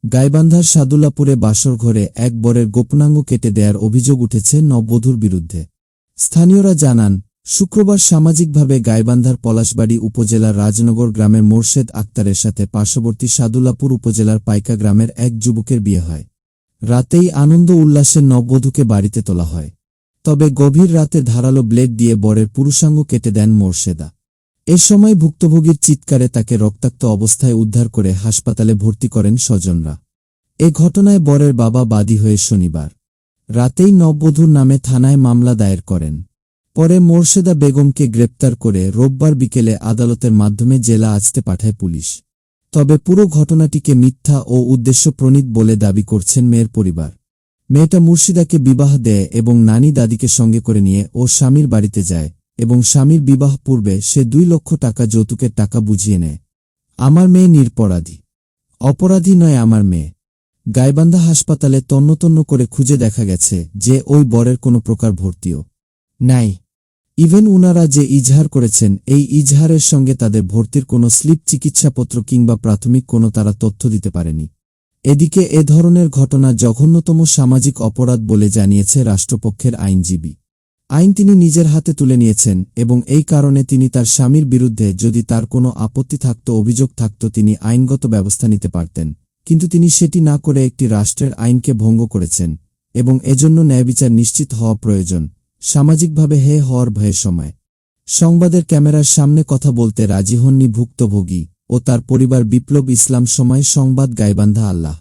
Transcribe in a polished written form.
গাইবান্ধার সাদুল্লাপুরে বাসরঘরে এক বরের গোপনাঙ্গ কেটে দেয়ার অভিযোগ উঠেছে নববধূর বিরুদ্ধে। স্থানীয়রা জানান, শুক্রবার সামাজিকভাবে গাইবান্ধার পলাশবাড়ী উপজেলার রাজনগর গ্রামের মোরশেদ আক্তারের সাথে পার্শ্ববর্তী সাদুল্লাপুর উপজেলার পাইকা গ্রামের এক যুবকের বিয়ে হয়। রাতেই আনন্দ উল্লাসে নববধূকে বাড়িতে তোলা হয়। তবে গভীর রাতে ধারালো ব্লেড দিয়ে বরের পুরুষাঙ্গ কেটে দেন মোরশেদা। এ সময় ভুক্তভোগীর চিৎকারে তাকে রক্তাক্ত অবস্থায় উদ্ধার করে হাসপাতালে ভর্তি করেন স্বজনরা। এ ঘটনায় বরের বাবা বাদী হয়ে শনিবার রাতেই নববধূর নামে থানায় মামলা দায়ের করেন। পরে মোরশেদা বেগমকে গ্রেপ্তার করে রোববার বিকেলে আদালতের মাধ্যমে জেলা আজতে পাঠায় পুলিশ। তবে পুরো ঘটনাটিকে মিথ্যা ও উদ্দেশ্যপ্রণীত বলে দাবি করছেন মেয়ের পরিবার। মেয়েটা মুর্শিদাকে বিবাহ দেয় এবং নানি দাদিকে সঙ্গে করে নিয়ে ও স্বামীর বাড়িতে যায় এবং স্বামীর বিবাহ পূর্বে সে 2 লক্ষ টাকা যৌতুকের টাকা বুঝিয়ে নেয়। আমার মেয়ে নিরপরাধী, অপরাধী নয় আমার মেয়ে। গাইবান্ধা হাসপাতালে তন্নতন্ন করে খুঁজে দেখা গেছে যে ওই বরের কোনো প্রকার ভর্তিও নাই। ইভেন উনারা যে ইজহার করেছেন এই ইজহারের সঙ্গে তাদের ভর্তির কোনো স্লিপ, চিকিৎসাপত্র কিংবা প্রাথমিক কোনো তারা তথ্য দিতে পারেনি। এদিকে এ ধরনের ঘটনা জঘন্যতম সামাজিক অপরাধ বলে জানিয়েছে রাষ্ট্রপক্ষের আইনজীবী। আইন তিনি নিজের হাতে তুলে নিয়েছেন এবং এই কারণে তিনি তার স্বামীর বিরুদ্ধে যদি তার কোনো আপত্তি থাকত, অভিযোগ থাকত, তিনি আইনগত ব্যবস্থা নিতে পারতেন। কিন্তু তিনি সেটি না করে একটি রাষ্ট্রের আইনকে ভঙ্গ করেছেন এবং এজন্য ন্যায়বিচার নিশ্চিত হওয়া প্রয়োজন। সামাজিকভাবে হে হওয়ার ভয়ের সময় সংবাদের ক্যামেরার সামনে কথা বলতে রাজি হননি ভুক্তভোগী ও তার পরিবার। বিপ্লব ইসলাম, সময় সংবাদ, গাইবান্ধা। আল্লাহ।